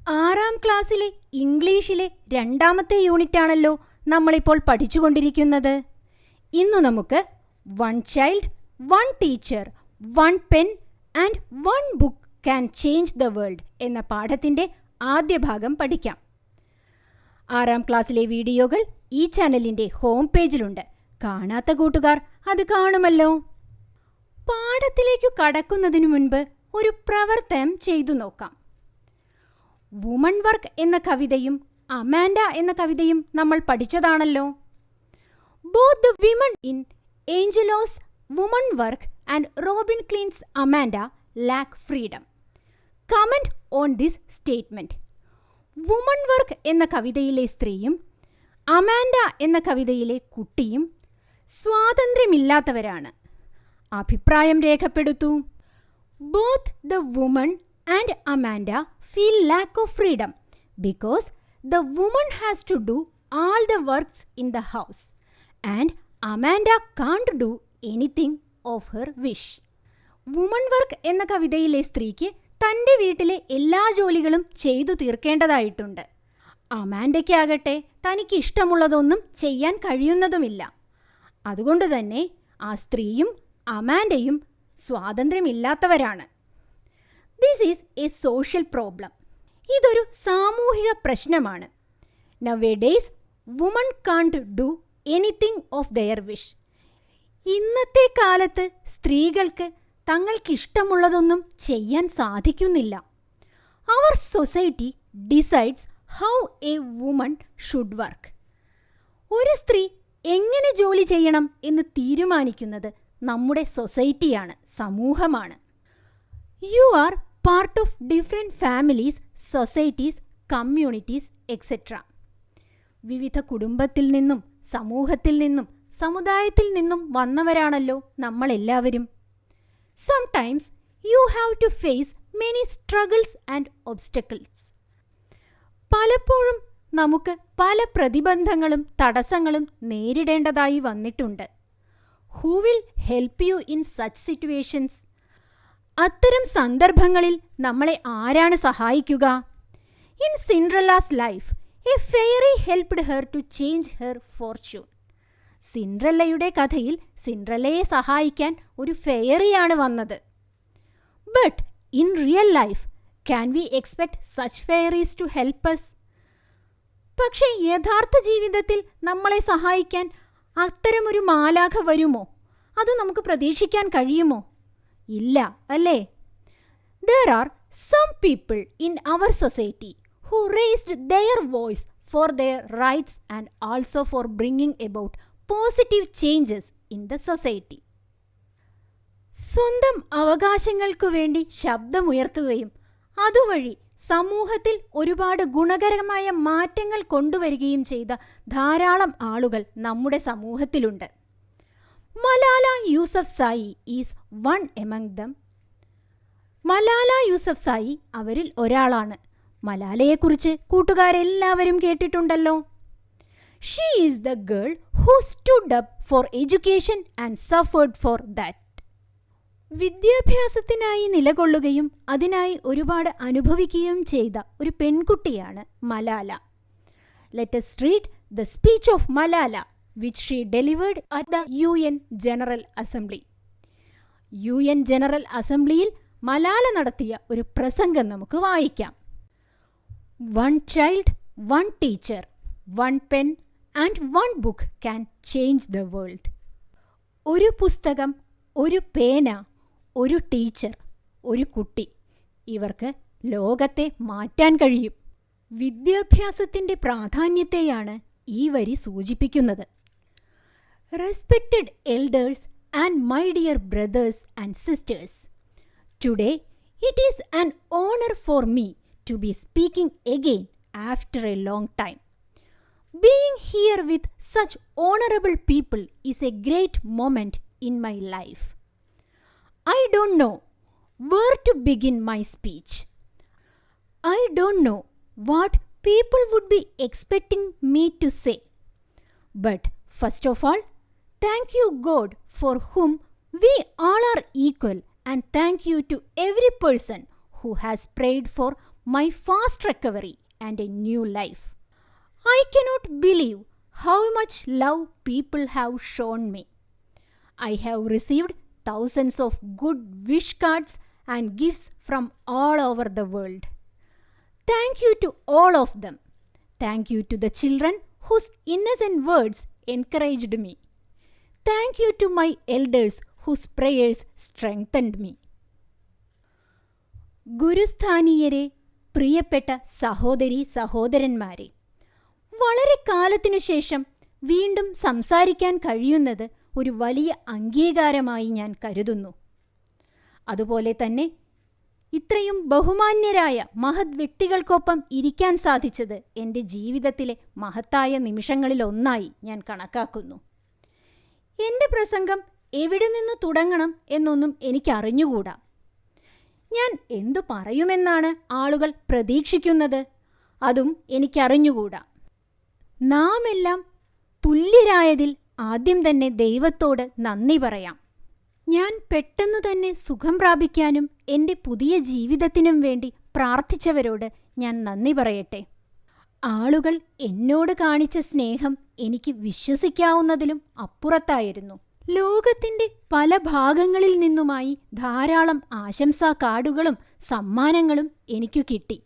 ആറാം ക്ലാസ്സിലെ ഇംഗ്ലീഷിലെ രണ്ടാമത്തെ യൂണിറ്റാണല്ലോ നമ്മളിപ്പോൾ പഠിച്ചുകൊണ്ടിരിക്കുന്നത്. ഇന്നു നമുക്ക് one child, one teacher, one pen and one book can change the world എന്ന പാഠത്തിൻ്റെ ആദ്യ ഭാഗം പഠിക്കാം. ആറാം ക്ലാസ്സിലെ വീഡിയോകൾ ഈ ചാനലിൻ്റെ ഹോം പേജിലുണ്ട്. കാണാത്ത കൂട്ടുകാർ അത് കാണുമല്ലോ. പാഠത്തിലേക്കു കടക്കുന്നതിനു മുൻപ് ഒരു പ്രവർത്തനം ചെയ്തു നോക്കാം. വുമൺ വർക്ക് എന്ന കവിതയും അമാൻഡ എന്ന കവിതയും നമ്മൾ പഠിച്ചതാണല്ലോ. Both the women in Angelou's woman work and Robin Klein's Amanda lack freedom. Comment on this statement. Woman work എന്ന കവിതയിലെ സ്ത്രീയും അമാൻഡ എന്ന കവിതയിലെ കുട്ടിയും സ്വാതന്ത്ര്യമില്ലാത്തവരാണ്. അഭിപ്രായം രേഖപ്പെടുത്തൂ. Both the woman and Amanda feel lack of freedom because the woman has to do all the works in the house and Amanda can't do anything of her wish. Woman work എന്ന കവിതയിലെ സ്ത്രീക്ക് തൻ്റെ വീട്ടിലെ എല്ലാ ജോലികളും ചെയ്തു തീർക്കേണ്ടതായിട്ടുണ്ട്. അമാൻഡയ്ക്കാകട്ടെ തനിക്ക് ഇഷ്ടമുള്ളതൊന്നും ചെയ്യാൻ കഴിയുന്നതുമില്ല. അതുകൊണ്ട് തന്നെ ആ സ്ത്രീയും അമാൻഡയും സ്വാതന്ത്ര്യമില്ലാത്തവരാണ്. This is a social problem. ഇതൊരു സാമൂഹിക പ്രശ്നമാണ്. Nowadays, women can't do anything of their wish. ഇന്നത്തെ കാലത്ത് സ്ത്രീകൾക്ക് തങ്ങൾക്കിഷ്ടമുള്ളതൊന്നും ചെയ്യാൻ സാധിക്കുന്നില്ല. Our society decides how a woman should work. ഒരു സ്ത്രീ എങ്ങനെ ജോലി ചെയ്യണം എന്ന് തീരുമാനിക്കുന്നത് നമ്മുടെ സൊസൈറ്റിയാണ്, സമൂഹമാണ്. You are part of different families, societies, communities, etc. വിവിധ കുടുംബത്തിൽ നിന്നും സമൂഹത്തിൽ നിന്നും സമുദായത്തിൽ നിന്നും വന്നവരാണല്ലോ നമ്മളെല്ലാവരും. Sometimes you have to face many struggles and obstacles. പലപ്പോഴും നമുക്ക് പല പ്രതിബന്ധങ്ങളും തടസ്സങ്ങളും നേരിടേണ്ടതായി വന്നിട്ടുണ്ട്. Who will help you in such situations? അത്തരം സന്ദർഭങ്ങളിൽ നമ്മളെ ആരാണ് സഹായിക്കുക? In Cinderella's life a fairy helped her to change her fortune. സിൻഡ്രല്ലയുടെ കഥയിൽ സിൻഡ്രല്ലയെ സഹായിക്കാൻ ഒരു ഫെയറിയാണ് വന്നത്. But in real life can we expect such fairies to help us? പക്ഷേ യഥാർത്ഥ ജീവിതത്തിൽ നമ്മളെ സഹായിക്കാൻ അത്തരമൊരു മാലാഖ വരുമോ? അത് നമുക്ക് പ്രതീക്ഷിക്കാൻ കഴിയുമോ? ഇല്ല, അല്ലേ? There are some people in our society who raised their voice for their rights and also for bringing about positive changes in the society. സ്വന്തം അവകാശങ്ങൾക്കു വേണ്ടി ശബ്ദമുയർത്തുകയും അതുവഴി സമൂഹത്തിൽ ഒരുപാട് ഗുണകരമായ മാറ്റങ്ങൾ കൊണ്ടുവരികയും ചെയ്ത ധാരാളം ആളുകൾ നമ്മുടെ സമൂഹത്തിലുണ്ട്. Malala Yousafzai is one among them. Malala Yousafzai അവരിൽ ഒരാളാണ്. മലാലയെക്കുറിച്ച് കൂട്ടുകാരെല്ലാവരും കേട്ടിട്ടുണ്ടല്ലോ. She is the girl who stood up for education and suffered for that. വിദ്യാഭ്യാസത്തിനായി നിലകൊള്ളുകയും അതിനായി ഒരുപാട് അനുഭവിക്കുകയും ചെയ്ത ഒരു പെൺകുട്ടിയാണ് Malala. Let us read the speech of Malala which she delivered at the UN General Assembly. UN General Assemblyയിൽ മലാല നടത്തിയ ഒരു പ്രസംഗം നമുക്ക് വായിക്കാം. One child, one teacher, one pen and one book can change the world. ഒരു പുസ്തകം, ഒരു പേന, ഒരു ടീച്ചർ, ഒരു കുട്ടി, ഇവർക്ക് ലോകത്തെ മാറ്റാൻ കഴിയും. വിദ്യാഭ്യാസത്തിൻ്റെ പ്രാധാന്യത്തെയാണ് ഈ വരി സൂചിപ്പിക്കുന്നത്. Respected elders and my dear brothers and sisters, today it is an honor for me to be speaking again after a long time. Being here with such honorable people is a great moment in my life. I don't know where to begin my speech. I don't know what people would be expecting me to say. But first of all, thank you God for whom we all are equal, and thank you to every person who has prayed for my fast recovery and a new life. I cannot believe how much love people have shown me. I have received thousands of good wish cards and gifts from all over the world. Thank you to all of them. Thank you to the children whose innocent words encouraged me. Thank you to my elders whose prayers strengthened me. ഗുരുസ്ഥാനീയരെ, പ്രിയപ്പെട്ട സഹോദരീ സഹോദരന്മാരെ, വളരെ കാലത്തിനു ശേഷം വീണ്ടും സംസാരിക്കാൻ കഴിയുന്നത് ഒരു വലിയ അംഗീകാരമായി ഞാൻ കരുതുന്നു. അതുപോലെ തന്നെ ഇത്രയും ബഹുമാന്യരായ മഹത് വ്യക്തികൾക്കൊപ്പം ഇരിക്കാൻ സാധിച്ചത് എൻ്റെ ജീവിതത്തിലെ മഹത്തായ നിമിഷങ്ങളിലൊന്നായി ഞാൻ കണക്കാക്കുന്നു. എൻ്റെ പ്രസംഗം എവിടെ നിന്ന് തുടങ്ങണം എന്നൊന്നും എനിക്കറിഞ്ഞുകൂടാ. ഞാൻ എന്തു പറയുമെന്നാണ് ആളുകൾ പ്രതീക്ഷിക്കുന്നത്? അതും എനിക്കറിഞ്ഞുകൂടാ. നാം എല്ലാം തുല്യരായതിൽ ആദ്യം തന്നെ ദൈവത്തോട് നന്ദി പറയാം. ഞാൻ പെട്ടെന്നു തന്നെ സുഖം പ്രാപിക്കാനും എൻ്റെ പുതിയ ജീവിതത്തിനും വേണ്ടി പ്രാർത്ഥിച്ചവരോട് ഞാൻ നന്ദി പറയട്ടെ. ആളുകൾ എന്നോട് കാണിച്ച സ്നേഹം എനിക്ക് വിശ്വസിക്കാവുന്നതിലും അപ്പുറത്തായിരുന്നു. ലോകത്തിൻ്റെ പല ഭാഗങ്ങളിൽ നിന്നുമായി ധാരാളം ആശംസാ കാർഡുകളും സമ്മാനങ്ങളും എനിക്കു കിട്ടി.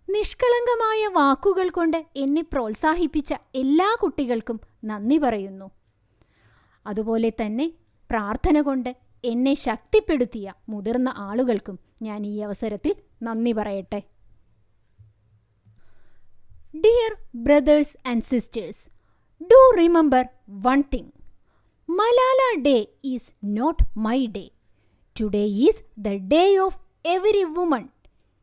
നിഷ്കളങ്കമായ വാക്കുകൾ കൊണ്ട് എന്നെ പ്രോത്സാഹിപ്പിച്ച എല്ലാ കുട്ടികൾക്കും നന്ദി പറയുന്നു. അതുപോലെ തന്നെ പ്രാർത്ഥന കൊണ്ട് എന്നെ ശക്തിപ്പെടുത്തിയ മുതിർന്ന ആളുകൾക്കും ഞാൻ ഈ അവസരത്തിൽ നന്ദി പറയട്ടെ. Dear brothers and sisters, do remember one thing. Malala Day is not my day. Today is the day of every woman,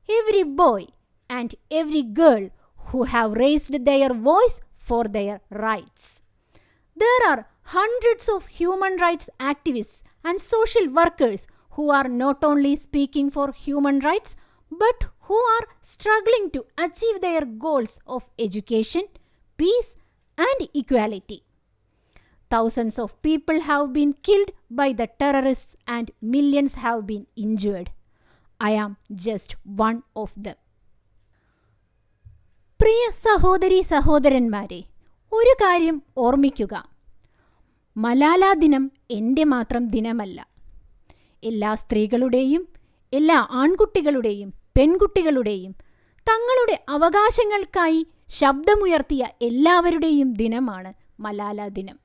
every boy, and every girl who have raised their voice for their rights. There are hundreds of human rights activists and social workers who are not only speaking for human rights but who are struggling to achieve their goals of education, peace, and equality. Thousands of people have been killed by the terrorists and millions have been injured. I am just one of them. പ്രിയ സഹോദരീ സഹോദരന്മാരെ, ഒരു കാര്യം ഓർമ്മിക്കുക. മലാല ദിനം എൻ്റെ മാത്രം ദിനമല്ല. എല്ലാ സ്ത്രീകളുടെയും എല്ലാ ആൺകുട്ടികളുടെയും പെൺകുട്ടികളുടെയും തങ്ങളുടെ അവകാശങ്ങൾക്കായി ശബ്ദമുയർത്തിയ എല്ലാവരുടെയും ദിനമാണ് മലാല ദിനം.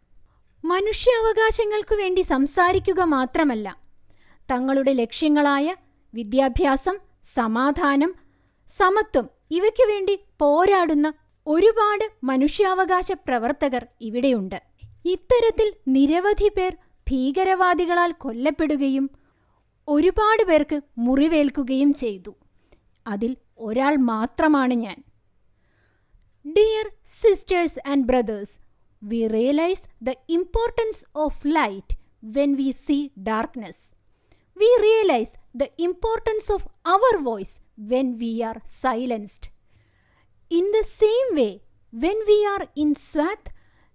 മനുഷ്യാവകാശങ്ങൾക്കു വേണ്ടി സംസാരിക്കുക മാത്രമല്ല, തങ്ങളുടെ ലക്ഷ്യങ്ങളായ വിദ്യാഭ്യാസം, സമാധാനം, സമത്വം ഇവയ്ക്കു വേണ്ടി പോരാടുന്ന ഒരുപാട് മനുഷ്യാവകാശ പ്രവർത്തകർ ഇവിടെയുണ്ട്. ഇത്തരത്തിൽ നിരവധി പേർ ഭീകരവാദികളാൽ കൊല്ലപ്പെടുകയും ഒരുപാട് പേർക്ക് മുറിവേൽക്കുകയും ചെയ്തു. അതിൽ ഒരാൾ മാത്രമാണ് ഞാൻ. Dear sisters and brothers, we realize the importance of light when we see darkness. We realize the importance of our voice when we are silenced. In the same way, when we are in Swat,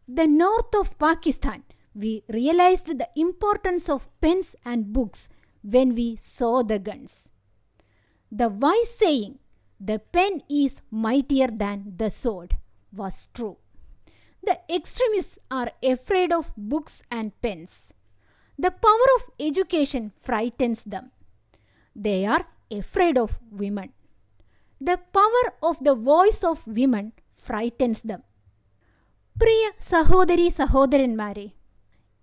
the north of Pakistan, we realized the importance of pens and books when we saw the guns. The wise saying, "The pen is mightier than the sword," was true. The extremists are afraid of books and pens. The power of education frightens them. They are afraid of women. The power of the voice of women frightens them. പ്രിയ സഹോദരീ സഹോദരന്മാരെ,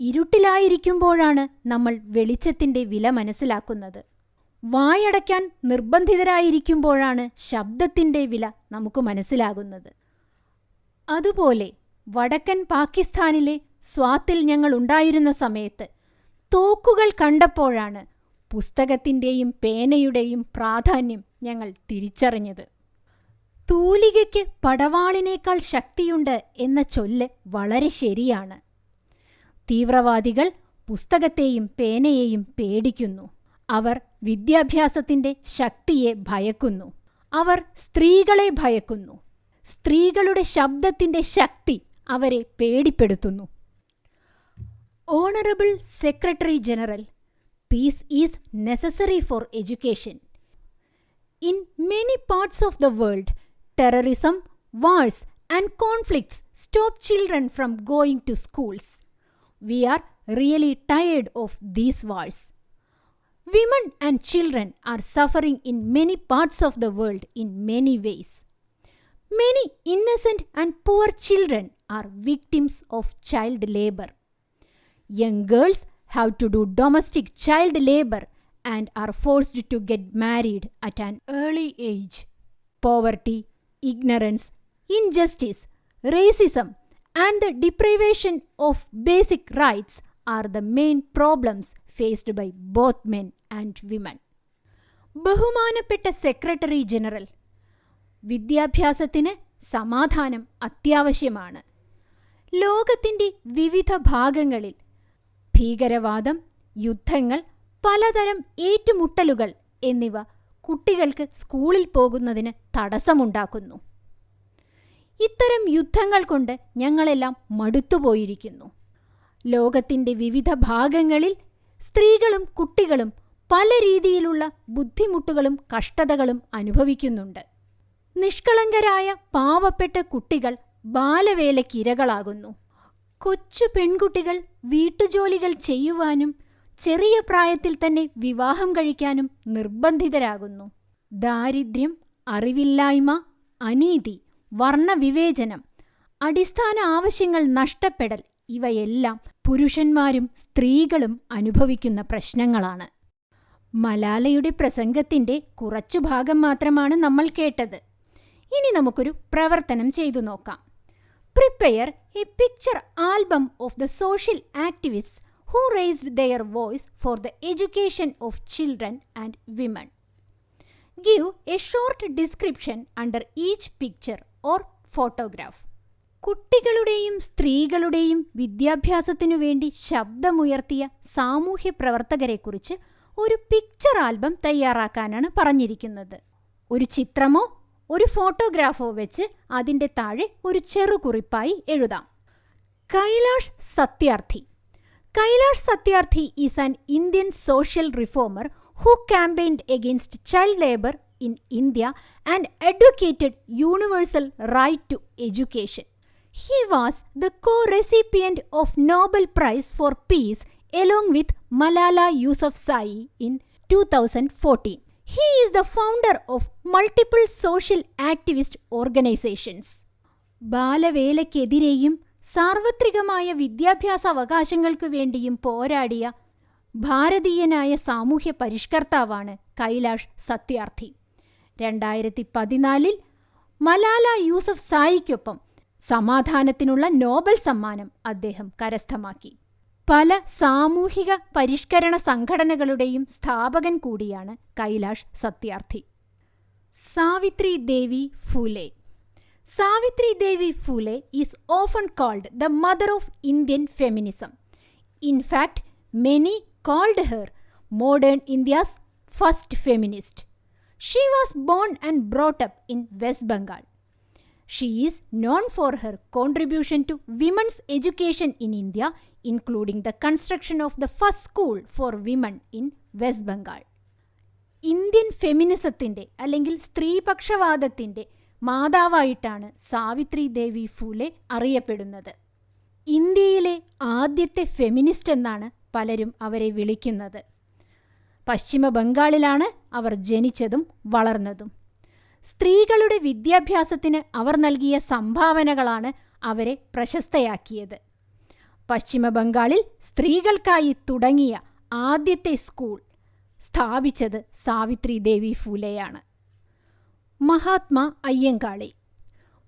ഇരുട്ടിലായിരിക്കുമ്പോഴാണ് നമ്മൾ വെളിച്ചത്തിൻ്റെ വില മനസ്സിലാക്കുന്നത്. വായടയ്ക്കാൻ നിർബന്ധിതരായിരിക്കുമ്പോഴാണ് ശബ്ദത്തിൻ്റെ വില നമുക്ക് മനസ്സിലാകുന്നത്. അതുപോലെ വടക്കൻ പാകിസ്ഥാനിലെ സ്വാത്തിൽ ഞങ്ങൾ ഉണ്ടായിരുന്ന സമയത്ത് തോക്കുകൾ കണ്ടപ്പോഴാണ് പുസ്തകത്തിൻ്റെയും പേനയുടെയും പ്രാധാന്യം ഞങ്ങൾ തിരിച്ചറിഞ്ഞത്. തൂലികയ്ക്ക് പടവാളിനേക്കാൾ ശക്തിയുണ്ട് എന്ന ചൊല്ല് വളരെ ശരിയാണ്. തീവ്രവാദികൾ പുസ്തകത്തെയും പേനയെയും പേടിക്കുന്നു. അവർ വിദ്യാഭ്യാസത്തിൻ്റെ ശക്തിയെ ഭയക്കുന്നു. അവർ സ്ത്രീകളെ ഭയക്കുന്നു. സ്ത്രീകളുടെ ശബ്ദത്തിൻ്റെ ശക്തി അവരെ പേടിപ്പെടുത്തുന്നു. Honourable secretary general, peace is necessary for education. in many parts of the world, terrorism, wars, and conflicts stop children from going to schools. We are really tired of these wars. Women and children are suffering in many parts of the world in many ways. Many innocent and poor children are victims of child labor. Young girls have to do domestic child labor and are forced to get married at an early age. Poverty, ignorance, injustice, racism, and the deprivation of basic rights are the main problems faced by both men and women. ബഹുമാനപ്പെട്ട secretary general, വിദ്യാഭ്യാസത്തിന് സമാധാനം അത്യാവശ്യമാണ്. ലോകത്തിൻ്റെ വിവിധ ഭാഗങ്ങളിൽ ഭീകരവാദം, യുദ്ധങ്ങൾ, പലതരം ഏറ്റുമുട്ടലുകൾ എന്നിവ കുട്ടികൾക്ക് സ്കൂളിൽ പോകുന്നതിന് തടസ്സമുണ്ടാക്കുന്നു. ഇത്തരം യുദ്ധങ്ങൾ കൊണ്ട് ഞങ്ങളെല്ലാം മടുത്തുപോയിരിക്കുന്നു. ലോകത്തിൻ്റെ വിവിധ ഭാഗങ്ങളിൽ സ്ത്രീകളും കുട്ടികളും പല രീതിയിലുള്ള ബുദ്ധിമുട്ടുകളും കഷ്ടതകളും അനുഭവിക്കുന്നുണ്ട്. നിഷ്കളങ്കരായ പാവപ്പെട്ട കുട്ടികൾ ബാലവേലയ്ക്കിരകളാകുന്നു. കൊച്ചു പെൺകുട്ടികൾ വീട്ടുജോലികൾ ചെയ്യുവാനും ചെറിയ പ്രായത്തിൽ തന്നെ വിവാഹം കഴിക്കാനും നിർബന്ധിതരാകുന്നു. ദാരിദ്ര്യം, അറിവില്ലായ്മ, അനീതി, വർണ്ണവിവേചനം, അടിസ്ഥാന ആവശ്യങ്ങൾ നഷ്ടപ്പെടൽ ഇവയെല്ലാം പുരുഷന്മാരും സ്ത്രീകളും അനുഭവിക്കുന്ന പ്രശ്നങ്ങളാണ്. മലാലയുടെ പ്രസംഗത്തിൻ്റെ കുറച്ചു ഭാഗം മാത്രമാണ് നമ്മൾ കേട്ടത്. ഇനി നമുക്കൊരു പ്രവർത്തനം ചെയ്തു നോക്കാം. Prepare a picture album of the social activists who raised their voice for the education of children and women. Give a short description under each picture or photograph. കുട്ടികളുടെയും സ്ത്രീകളുടെയും വിദ്യാഭ്യാസത്തിനു വേണ്ടി ശബ്ദമുയർത്തിയ സാമൂഹ്യ പ്രവർത്തകരെക്കുറിച്ച് ഒരു പിക്ചർ ആൽബം തയ്യാറാക്കാനാണ് പറഞ്ഞിരിക്കുന്നത്. ഒരു ചിത്രമോ ഒരു ഫോട്ടോഗ്രാഫോ വെച്ച് അതിൻ്റെ താഴെ ഒരു ചെറുകുറിപ്പായി എഴുതാം. Kailash Satyarthi. Kailash Satyarthi is an Indian social reformer who campaigned against child labor in India and advocated universal right to education. He was the co-recipient of Nobel Prize for Peace along with Malala Yousafzai in 2014. He is the founder of multiple social activist organizations. ബാലവേലയ്ക്കെതിരെയും സാർവത്രികമായ വിദ്യാഭ്യാസ അവകാശങ്ങൾക്ക് വേണ്ടിയും പോരാടിയ ഭാരതീയനായ സാമൂഹ്യ പരിഷ്കർത്താവാണ് കൈലാഷ് സത്യാർത്ഥി. 2014 മലാല യൂസഫ്സായിക്കൊപ്പം സമാധാനത്തിനുള്ള നോബൽ സമ്മാനം അദ്ദേഹം കരസ്ഥമാക്കി. പല സാമൂഹിക പരിഷ്കരണ സംഘടനകളുടെയും സ്ഥാപകൻ കൂടിയാണ് കൈലാഷ് സത്യാർത്ഥി. Savitri Devi Phule. Savitri Devi Phule is often called the mother of Indian feminism. In fact many called her modern India's first feminist. She was born and brought up in West Bengal. She is known for her contribution to women's education in India, including the construction of the first school for women in West Bengal. Indian ഫെമിനിസത്തിൻ്റെ അല്ലെങ്കിൽ സ്ത്രീപക്ഷവാദത്തിൻ്റെ മാതാവായിട്ടാണ് സാവിത്രി ദേവി ഫൂലെ അറിയപ്പെടുന്നത്. ഇന്ത്യയിലെ ആദ്യത്തെ feminist എന്നാണ് പലരും അവരെ വിളിക്കുന്നത്. പശ്ചിമ ബംഗാളിലാണ് അവർ ജനിച്ചതും വളർന്നതും. സ്ത്രീകളുടെ വിദ്യാഭ്യാസത്തിന് അവർ നൽകിയ സംഭാവനകളാണ് അവരെ പ്രശസ്തയാക്കിയത്. പശ്ചിമ ബംഗാളിൽ സ്ത്രീകൾക്കായി തുടങ്ങിയ ആദ്യത്തെ സ്കൂൾ സ്ഥാപിച്ചത് സാവിത്രി ദേവി ഫൂലെയാണ്. Mahatma Ayyankali.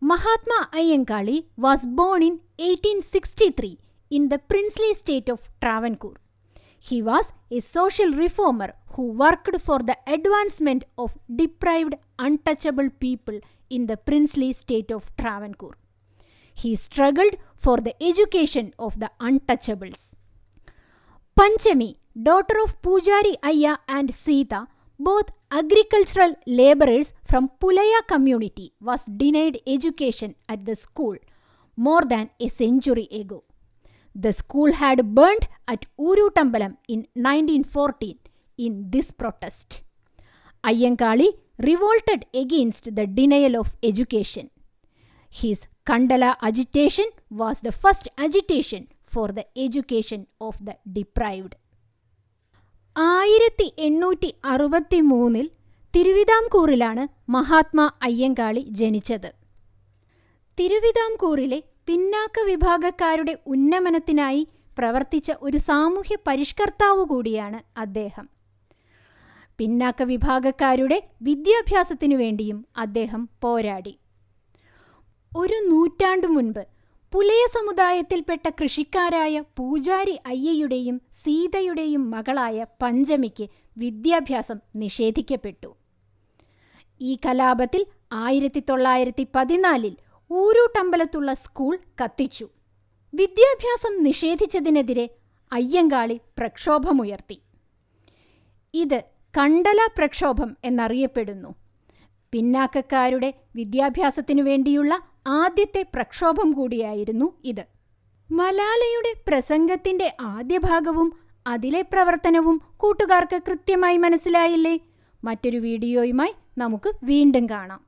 Mahatma Ayyankali was born in 1863 in the princely state of Travancore. He was a social reformer who worked for the advancement of deprived, untouchable people in the princely state of Travancore. He struggled for the education of the untouchables. Panchami, daughter of Pujari Ayya and Sita, both agricultural laborers from Pulaya community, was denied education at the school more than a century ago. The school had burnt at Urutambalam in 1914 in this protest. Ayyankali revolted against the denial of education. His Kandala agitation was the first agitation for the education of the deprived. 1863 തിരുവിതാംകൂറിലാണ് മഹാത്മാ അയ്യങ്കാളി ജനിച്ചത്. തിരുവിതാംകൂറിലെ പിന്നാക്ക വിഭാഗക്കാരുടെ ഉന്നമനത്തിനായി പ്രവർത്തിച്ച ഒരു സാമൂഹ്യ പരിഷ്കർത്താവു കൂടിയാണ് അദ്ദേഹം. പിന്നാക്ക വിഭാഗക്കാരുടെ വിദ്യാഭ്യാസത്തിനു വേണ്ടിയും അദ്ദേഹം പോരാടി. ഒരു നൂറ്റാണ്ടു മുൻപ് പുലയ സമുദായത്തിൽപ്പെട്ട കൃഷിക്കാരായ പൂജാരി അയ്യയുടെയും സീതയുടെയും മകളായ പഞ്ചമിക്ക് വിദ്യാഭ്യാസം നിഷേധിക്കപ്പെട്ടു. ഈ കലാപത്തിൽ 1914 ഊരൂട്ടമ്പലത്തുള്ള സ്കൂൾ കത്തിച്ചു. വിദ്യാഭ്യാസം നിഷേധിച്ചതിനെതിരെ അയ്യങ്കാളി പ്രക്ഷോഭമുയർത്തി. ഇത് കണ്ടല പ്രക്ഷോഭം എന്നറിയപ്പെടുന്നു. പിന്നാക്കക്കാരുടെ വിദ്യാഭ്യാസത്തിനു വേണ്ടിയുള്ള ആദ്യത്തെ പ്രക്ഷോഭം കൂടിയായിരുന്നു ഇത്. മലാലയുടെ പ്രസംഗത്തിന്റെ ആദ്യ ഭാഗവും അതിലെ പ്രവർത്തനവും കൂട്ടുകാർക്ക് കൃത്യമായി മനസ്സിലായില്ലേ? മറ്റൊരു വീഡിയോയുമായി നമുക്ക് വീണ്ടും കാണാം.